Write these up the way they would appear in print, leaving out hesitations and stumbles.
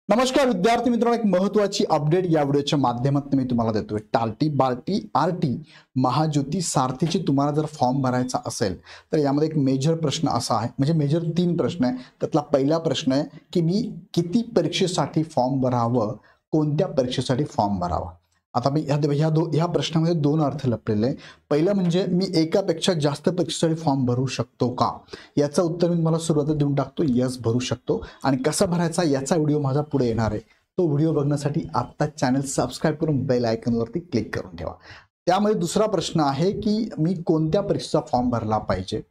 नमस्कार विद्यार्थी मित्रांनो, एक महत्त्वाची अपडेट या व्हिडिओच्या माध्यमातून मी तुम्हाला देतोय। टाल्टी बाल्टी आरटी महाज्योती सारथीची तुम्हाला जर फॉर्म भरायचा असेल तर यामध्ये एक मेजर प्रश्न असा आहे, म्हणजे मेजर 3 प्रश्न आहे। त्यातला पहिला प्रश्न आहे की मी किती परीक्षेसाठी फॉर्म भरावं, कोणत्या परीक्षेसाठी फॉर्म भरावा। आता मी ह्या प्रश्नामध्ये 2 अर्थ लपलेले आहे। पहिला म्हणजे मी एकापेक्षा जास्त परीक्षेसाठी फॉर्म भरू शकतो का, याचं उत्तर मी तुम्हाला सुरुवातीला देऊन टाकतो। यस, भरू शकतो। आणि कसा भरायचा याचा व्हिडिओ माझा पुढे येणार आहे। तो व्हिडिओ बघण्यासाठी आता चॅनल सबस्क्राइब करून बेल आयकॉनवरती क्लिक करून ठेवा। त्यामध्ये दुसरा प्रश्न आहे की मी कोणत्या परीक्षेचा फॉर्म भरला पाहिजे।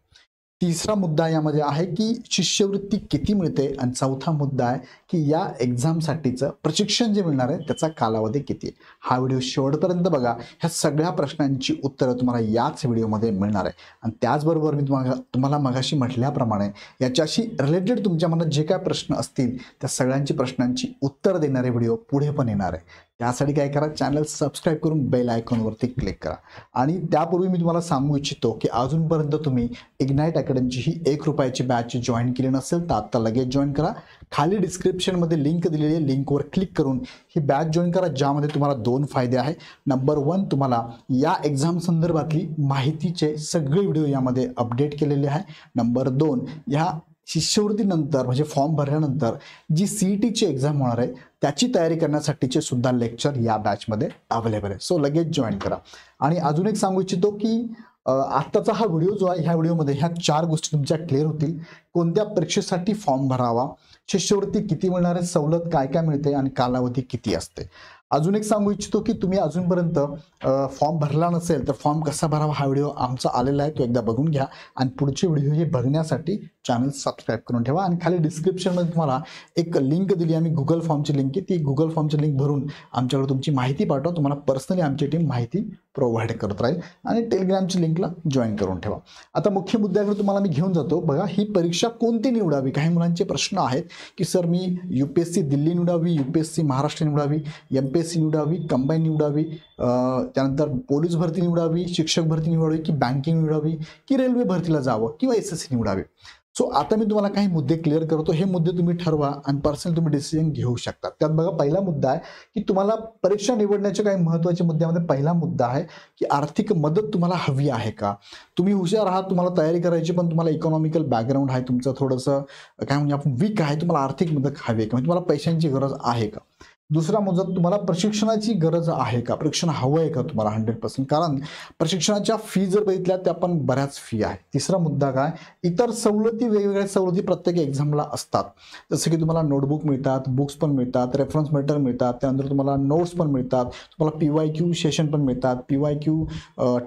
तिसरा मुद्दा यामध्ये आहे की शिष्यवृत्ती किती मिळते, आणि चौथा मुद्दा आहे की या एक्झामसाठीचं प्रशिक्षण जे मिळणार आहे त्याचा कालावधी किती आहे। हा व्हिडिओ शेवटपर्यंत बघा। ह्या सगळ्या प्रश्नांची उत्तरं तुम्हाला याच व्हिडिओमध्ये मिळणार आहे। आणि त्याचबरोबर मी तुम्हाला मगाशी म्हटल्याप्रमाणे याच्याशी रिलेटेड तुमच्या मनात जे काय प्रश्न असतील त्या सगळ्यांची प्रश्नांची उत्तर देणारे व्हिडिओ पुढे पण येणार आहे। त्यासाठी काय करा, चॅनल सबस्क्राइब करून बेल आयकॉनवरती क्लिक करा। आणि त्यापूर्वी मी तुम्हाला सांगू इच्छितो की अजूनपर्यंत तुम्ही इग्नाइट अकॅडमीची ही 1 रुपयाची बॅच जॉईन केली नसेल तर आता लगेच जॉईन करा। खाली डिस्क्रिप्शनमध्ये लिंक दिलेली आहे, लिंकवर क्लिक करून ही बॅच जॉईन करा, ज्यामध्ये तुम्हाला 2 फायदे आहे। नंबर 1, तुम्हाला या एक्झाम संदर्भातली माहितीचे सगळे व्हिडिओ यामध्ये अपडेट केलेले आहे। नंबर 2, ह्या शिष्यवृत्तीनंतर म्हणजे फॉर्म भरल्यानंतर जी सीईटीची एक्झाम होणार आहे त्याची तयारी करण्यासाठीचे सुद्धा लेक्चर या बॅचमध्ये अवेलेबल आहे। सो लगेच जॉईन करा। आणि अजून एक सांगू इच्छितो की आत्ताचा हा व्हिडिओ जो आहे, ह्या व्हिडिओमध्ये ह्या 4 गोष्टी तुमच्या क्लिअर होतील। कोणत्या परीक्षेसाठी फॉर्म भरावा, शिष्यवृत्ती किती मिळणार आहे, सवलत काय काय मिळते, आणि कालावधी किती असते। अजून एक सांगू इच्छितो की तुम्ही अजूनपर्यंत फॉर्म भरला नसेल तर फॉर्म कसा भरावा हा व्हिडिओ आमचा आलेला आहे, तो एकदा बघून घ्या। आणि पुढचे व्हिडिओ हे बघण्यासाठी चॅनल सबस्क्राइब करून ठेवा। आणि खाली डिस्क्रिप्शनमध्ये तुम्हाला एक लिंक दिली आहे, आम्ही गुगल फॉर्मची लिंक आहे, ती गुगल फॉर्मची लिंक भरून आमच्याकडे तुमची माहिती पाठवा। तुम्हाला पर्सनली आमची टीम माहिती प्रोव्हाइड करत राहील। आणि टेलिग्रामची लिंकला जॉईन करून ठेवा। आता मुख्य मुद्द्याकडे तुम्हाला मी घेऊन जातो। बघा, ही परीक्षा कोणती निवडावी, काही मुलांचे प्रश्न आहेत की सर मी UPSC दिल्ली निवडावी, UPSC महाराष्ट्र निवडावी, MPSC निवडावी, कंबाईन निवडावी, त्यानंतर पोलीस भरती निवडावी, शिक्षक भरती निवडावी, की बँकिंग निवडावी, की रेल्वे भरतीला जावं, किंवा SSC निवडावी। सो आता मी तुम्हाला काही मुद्दे क्लिअर करतो। हे मुद्दे तुम्ही ठरवा आणि पर्सनल तुम्ही डिसिजन घेऊ शकता। त्यात बघा, पहिला मुद्दा आहे की तुम्हाला परीक्षा निवडण्याच्या काही महत्त्वाचे मुद्द्यामध्ये पहिला मुद्दा आहे की आर्थिक मदत तुम्हाला हवी आहे का। तुम्ही हुशार आहात, तुम्हाला तयारी करायची, पण तुम्हाला इकॉनॉमिकल बॅकग्राऊंड आहे तुमचं थोडंसं काय म्हणजे आपण वीक आहे, तुम्हाला आर्थिक मदत हवी आहे का, म्हणजे तुम्हाला पैशांची गरज आहे का। दुसरा मुद्दा, तुम्हाला प्रशिक्षणाची गरज आहे का, प्रशिक्षण हवं आहे का तुम्हाला 100%, कारण प्रशिक्षणाच्या फी जर बघितल्या त्या पण बऱ्याच फी आहे। तिसरा मुद्दा काय, इतर सवलती, वेगवेगळ्या सवलती प्रत्येक एक्झामला असतात। जसं की तुम्हाला नोटबुक मिळतात, बुक्स पण मिळतात, रेफरन्स मॅटर मिळतात, त्यानंतर तुम्हाला नोट्स पण मिळतात, तुम्हाला PYQ सेशन पण मिळतात, PYQ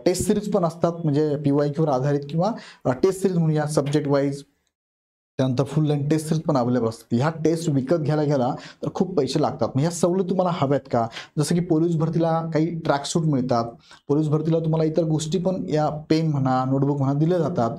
टेस्ट सिरीज पण असतात, म्हणजे PYQ वर आधारित किंवा टेस्ट सिरीज म्हणूया सब्जेक्ट वाईज। त्यानंतर फुल लेंथ टेस्ट सिरीज पण अवेलेबल असतात। ह्या टेस्ट विकत घ्यायला गेला तर खूप पैसे लागतात। मग ह्या सवलती तुम्हाला हव्यात का, जसं की पोलीस भरतीला काही ट्रॅक सूट मिळतात, पोलीस भरतीला तुम्हाला इतर गोष्टी पण, या पेन म्हणा, नोटबुक म्हणा दिले जातात,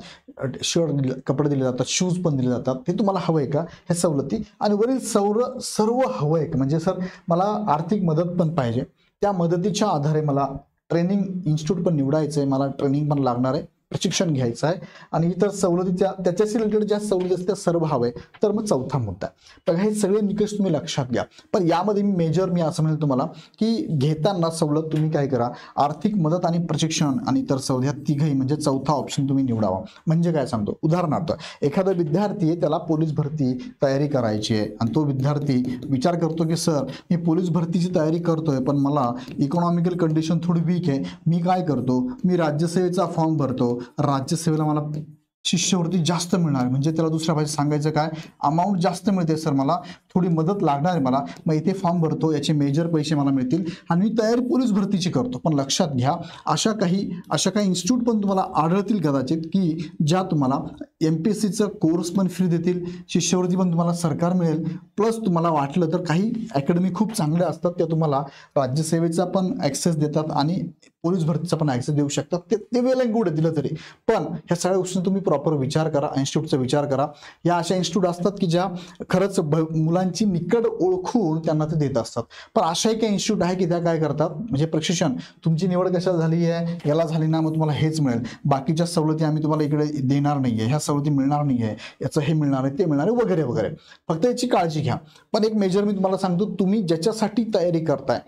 शर्ट कपडे दिले जातात, शूज पण दिले जातात। हे तुम्हाला हवं आहे का, ह्या सवलती। आणि वरील सर्व हवं आहे का, म्हणजे सर मला आर्थिक मदत पण पाहिजे, त्या मदतीच्या आधारे मला ट्रेनिंग इन्स्टिट्यूट पण निवडायचं आहे, मला ट्रेनिंग पण लागणार आहे, प्रशिक्षण घ्यायचं आहे, आणि इतर सवलती त्याच्याशी रिलेटेड ज्या सवलती असतात त्या सर्व हवे, तर मग चौथा मुद्दा। तर हे सगळे निकष तुम्ही लक्षात घ्या। पण यामध्ये मी असं म्हणेल तुम्हाला की घेताना सवलत तुम्ही काय करा, आर्थिक मदत आणि प्रशिक्षण आणि इतर सवलत ह्या तिघही म्हणजे चौथा ऑप्शन तुम्ही निवडावा। म्हणजे काय सांगतो, उदाहरणार्थ एखादा विद्यार्थी आहे, त्याला पोलीस भरती तयारी करायची आहे, आणि तो विद्यार्थी विचार करतो की सर मी पोलीस भरतीची तयारी करतोय, पण मला इकॉनॉमिकल कंडिशन थोडी वीक आहे, मी काय करतो, मी राज्यसेवेचा फॉर्म भरतो, राज्यसेवेला मला शिष्यवृत्ती जास्त मिळणार, म्हणजे त्याला दुसऱ्या भाषेत सांगायचं काय, अमाऊंट जास्त मिळते सर, मला थोडी मदत लागणार आहे, मला मग इथे फॉर्म भरतो, याचे मेजर पैसे मला मिळतील, आणि मी तयारी पोलीस भरतीची करतो। पण लक्षात घ्या, अशा काही इन्स्टिट्यूट पण तुम्हाला आढळतील कदाचित की ज्या तुम्हाला MPSCचं कोर्स पण फ्री देतील, शिष्यवृत्ती पण तुम्हाला सरकार मिळेल, प्लस तुम्हाला वाटलं तर काही अकॅडमी खूप चांगल्या असतात, त्या तुम्हाला राज्यसेवेचा पण ॲक्सेस देतात, आणि पोलीस भरतीचा पण ऍक्सेस देऊ शकतात, ते वेल अँड गुड आहे दिलं तरी. पण ह्या सगळ्या गोष्टी तुम्ही प्रॉपर विचार करा, इन्स्टिट्यूटचा विचार करा. या अशा इन्स्टिट्यूट असतात की ज्या खरंच मुलांची निकड ओळखून त्यांना ते देत असतात. पण अशा एक इन्स्टिट्यूट आहे की त्या काय करतात, म्हणजे प्रशिक्षण तुमची निवड कशाला झाली आहे, याला झाली ना, मग तुम्हाला हेच मिळेल, बाकीच्या सवलती आम्ही तुम्हाला इकडे देणार नाहीये, ह्या सवलती मिळणार नाहीये, याचं हे मिळणार आहे, ते मिळणार आहे, वगैरे वगैरे. फक्त याची काळजी घ्या. पण एक मेजर मी तुम्हाला सांगतो, तुम्ही ज्याच्यासाठी तयारी करताय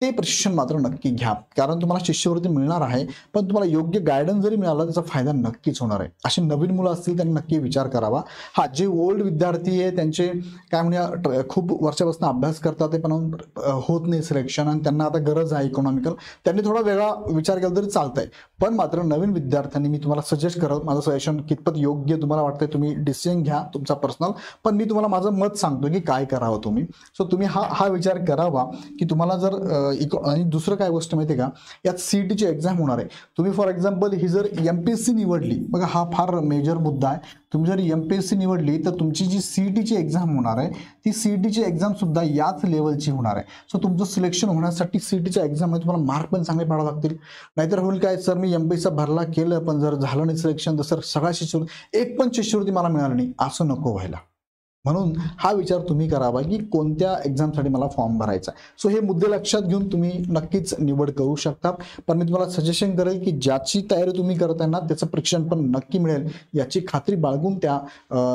ते प्रशिक्षण मात्र नक्की घ्या, कारण तुम्हाला शिष्यवृत्ती मिळणार आहे, पण तुम्हाला योग्य गायडन्स जरी मिळाला त्याचा फायदा नक्कीच होणार आहे. अशी नवीन मुलं असतील त्यांनी नक्की विचार करावा. हा, जे ओल्ड विद्यार्थी आहे त्यांचे काय म्हणूया खूप वर्षापासून अभ्यास करतात ते पण होत नाही सिलेक्शन आणि त्यांना आता गरज आहे इकॉनॉमिकल, त्यांनी थोडा वेगळा विचार केला तरी चालतंय. पण मात्र नवीन विद्यार्थ्यांनी मी तुम्हाला सजेस्ट करत, माझं सजेशन कितपत योग्य तुम्हाला वाटतंय तुम्ही डिसिजन घ्या तुमचा पर्सनल, पण मी तुम्हाला माझं मत सांगतो की काय करावं तुम्ही. सो तुम्ही हा विचार करावा की तुम्हाला जर आणि दुसरं काय गोष्ट माहिती आहे का, यात सीईटीची एक्झाम होणार आहे. तुम्ही फॉर एक्झाम्पल ही जर एमपीएससी निवडली, बघा हा फार मेजर मुद्दा आहे. तुम्ही जर एमपीएससी निवडली तर तुमची जी सीईटीची एक्झाम होणार आहे ती सीईटीची एक्झाम सुद्धा याच लेवलची होणार आहे. सो तुमचं सिलेक्शन होण्यासाठी सीईटीच्या एक्झाममध्ये तुम्हाला मार्क पण चांगले पडावे लागतील. नाहीतर होईल काय, सर मी एमपीएससी भरला केलं पण जर झालं नाही सिलेक्शन तर सर सगळ्या शिष्यवृत्ती, एक पण शिष्यवृत्ती मला मिळाली नाही, असं नको व्हायला. म्हणून हा विचार तुम्ही करावा की कोणत्या एक्झामसाठी मला फॉर्म भरायचा. सो हे मुद्दे लक्षात घेऊन तुम्ही नक्कीच निवड करू शकता. पण मी तुम्हाला सजेशन करेल की ज्याची तयारी तुम्ही करताय ना त्याचं प्रशिक्षण पण नक्की मिळेल याची खात्री बाळगून त्या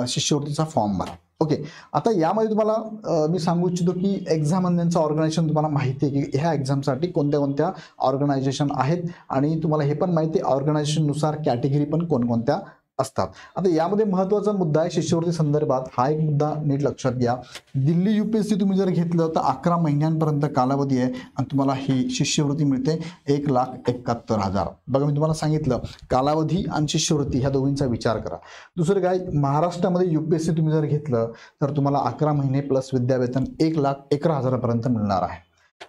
शिष्यवृत्तीचा फॉर्म भरा. ओके, आता यामध्ये तुम्हाला मी सांगू इच्छितो की एक्झाम यांचं ऑर्गनायझेशन तुम्हाला माहिती आहे की ह्या एक्झामसाठी कोणत्या कोणत्या ऑर्गनायझेशन आहेत आणि तुम्हाला हे पण माहिती आहे ऑर्गनायझेशननुसार कॅटेगरी पण कोणकोणत्या असतात. आता यामध्ये महत्त्वाचा मुद्दा आहे शिष्यवृत्ती संदर्भात, हा एक मुद्दा नीट लक्षात घ्या. दिल्ली यूपीएससी तुम्ही जर घेतलं तर 11 महिन्यांपर्यंत कालावधी आहे आणि तुम्हाला ही शिष्यवृत्ती मिळते 1,71,000. बघा मी तुम्हाला सांगितलं कालावधी आणि शिष्यवृत्ती ह्या दोघींचा विचार करा. दुसरं काय, महाराष्ट्रामध्ये यूपीएससी तुम्ही जर घेतलं तर तुम्हाला 11 महिने प्लस विद्यावेतन 1,11,000 पर्यंत मिळणार आहे.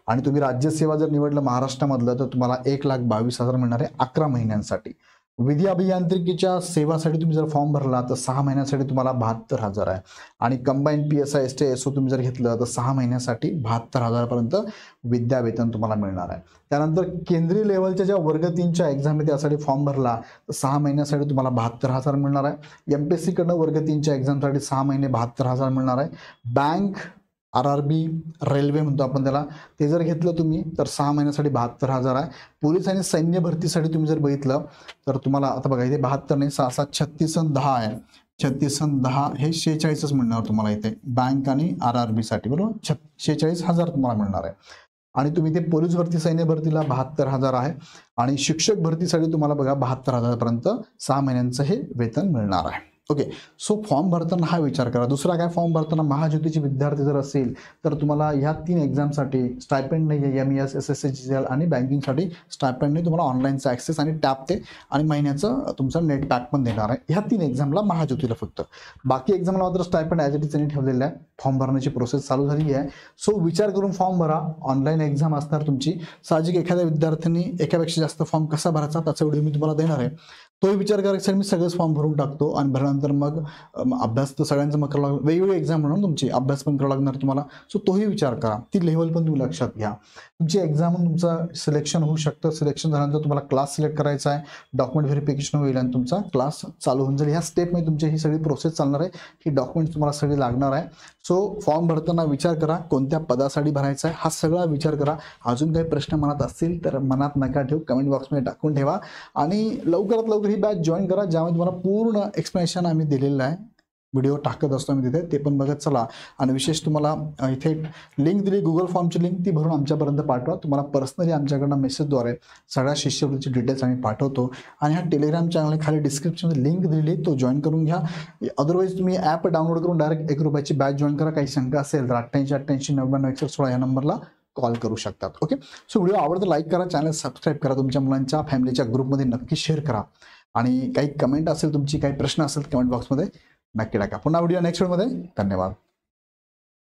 आणि तुम्ही राज्यसेवा जर निवडलं महाराष्ट्रामधलं तर तुम्हाला 1,22,000 मिळणार आहे 11 महिन्यांसाठी. विधी अभियांत्रिकीच्या सेवासाठी तुम्ही जर फॉर्म भरला तर 6 महिन्यासाठी तुम्हाला 72,000 आहे. आणि कंबाईन PSI ST SO तुम्ही जर घेतलं तर 6 महिन्यासाठी 72,000 पर्यंत विद्यावेतन तुम्हाला मिळणार आहे. त्यानंतर केंद्रीय लेवलच्या ज्या वर्ग 3च्या एक्झाम आहे त्यासाठी फॉर्म भरला तर 6 महिन्यासाठी तुम्हाला 72,000 मिळणार आहे. MPSC कडनं वर्ग 3च्या एक्झामसाठी 6 महिने 72,000 मिळणार आहे. बँक, RRB, रेल्वे म्हणतो आपण त्याला, ते जर घेतलं तुम्ही तर 6 महिन्यासाठी 72,000 आहे. पोलीस आणि सैन्य भरतीसाठी तुम्ही जर बघितलं तर तुम्हाला आता बघा इथे 72 नाही 6 7 36 आणि 10 आहे. 36 आणि 10 हे 46च मिळणार तुम्हाला इथे बँक आणि RRB साठी, बरोबर 46,000 तुम्हाला मिळणार आहे. आणि तुम्ही ते पोलीस भरती सैन्य भरतीला 72,000 आहे. आणि शिक्षक भरतीसाठी तुम्हाला बघा 72,000 पर्यंत 6 महिन्यांचं हे वेतन मिळणार आहे. ओके, सो फॉर्म भरताना हा विचार करा. दुसरा काय, फॉर्म भरताना महाज्योतीचे विद्यार्थी जर असेल तर तुम्हाला ह्या 3 एक्झामसाठी स्टायपेंड नाही आहे. MES, SSC, GL आणि बँकिंगसाठी स्टायपेंड नाही, तुम्हाला ऑनलाईनचा ॲक्सेस आणि टॅब ते आणि महिन्याचं तुमचं नेट पॅक पण देणार आहे. ह्या 3 एक्झामला महाज्योतीला फक्त, बाकी एक्झामला मात्र स्टायपेंड ॲज इट इज त्यांनी ठेवलेलं आहे. फॉर्म भरण्याची प्रोसेस चालू झाली आहे. सो विचार करून फॉर्म भरा. ऑनलाईन एक्झाम असणार तुमची. साहजिक एखाद्या विद्यार्थ्यांनी एकापेक्षा जास्त फॉर्म कसा भरायचा त्याचा व्हिडिओ मी तुम्हाला देणार आहे. तोही विचार करायचा, मी सगळेच फॉर्म भरून टाकतो आणि भरल्यानंतर मग अभ्यास तर सगळ्यांचं मग करावं लागणार, वेगवेगळे एक्झाम म्हणून तुमची अभ्यास पण करावा लागणार तुम्हाला. सो तोही विचार करा, ती लेव्हल पण तुम्ही लक्षात घ्या. तुमची एक्झाम तुमचं सिलेक्शन होऊ शकतं. सिलेक्शन झाल्यानंतर तुम्हाला क्लास सिलेक्ट करायचा आहे, डॉक्युमेंट व्हेरिफिकेशन होईल आणि तुमचा क्लास चालू होऊन जाईल. ह्या स्टेपमध्ये तुमची ही सगळी प्रोसेस चालणार आहे. ही डॉक्युमेंट्स तुम्हाला सगळी लागणार आहे. सो फॉर्म भरताना विचार करा कोणत्या पदासाठी भरायचा आहे, हा सगळा विचार करा. अजून काही प्रश्न मनात असतील तर मनात नका ठेवू, कमेंट बॉक्समध्ये टाकून ठेवा. आणि लवकरात लवकर ही बॅच जॉईन करा, ज्यामध्ये तुम्हाला पूर्ण एक्सप्लेनेशन आम्ही दिलेलं आहे. व्हिडिओ टाकत असतो आम्ही तिथे, ते पण बघत चला. आणि विशेष तुम्हाला इथे लिंक दिली, गुगल फॉर्मची लिंक, ती भरून आमच्यापर्यंत पाठवा. तुम्हाला पर्सनली आमच्याकडनं मेसेजद्वारे सगळ्या शिष्यवृत्तीची डिटेल्स आम्ही पाठवतो. आणि हा टेलिग्राम चॅनल खाली डिस्क्रिप्शनमध्ये लिंक दिलेली, तो जॉईन करून घ्या. अदरवाईज तुम्ही ॲप डाउनलोड करून डायरेक्ट 1 रुपयाची बॅच जॉईन करा. काही शंका असेल तर 88 99 116 या नंबरला कॉल करू शकतात. ओके, सो व्हिडिओ आवडतं लाईक करा, चॅनल सबस्क्राईब करा, तुमच्या मुलांच्या फॅमिलीच्या ग्रुपमध्ये नक्की शेअर करा. आणि काही कमेंट असेल तुमची, काही प्रश्न असेल कमेंट बॉक्समध्ये नक्की टाका. पुन्हा व्हिडिओ नेक्स्ट व्हिडिओमध्ये. धन्यवाद.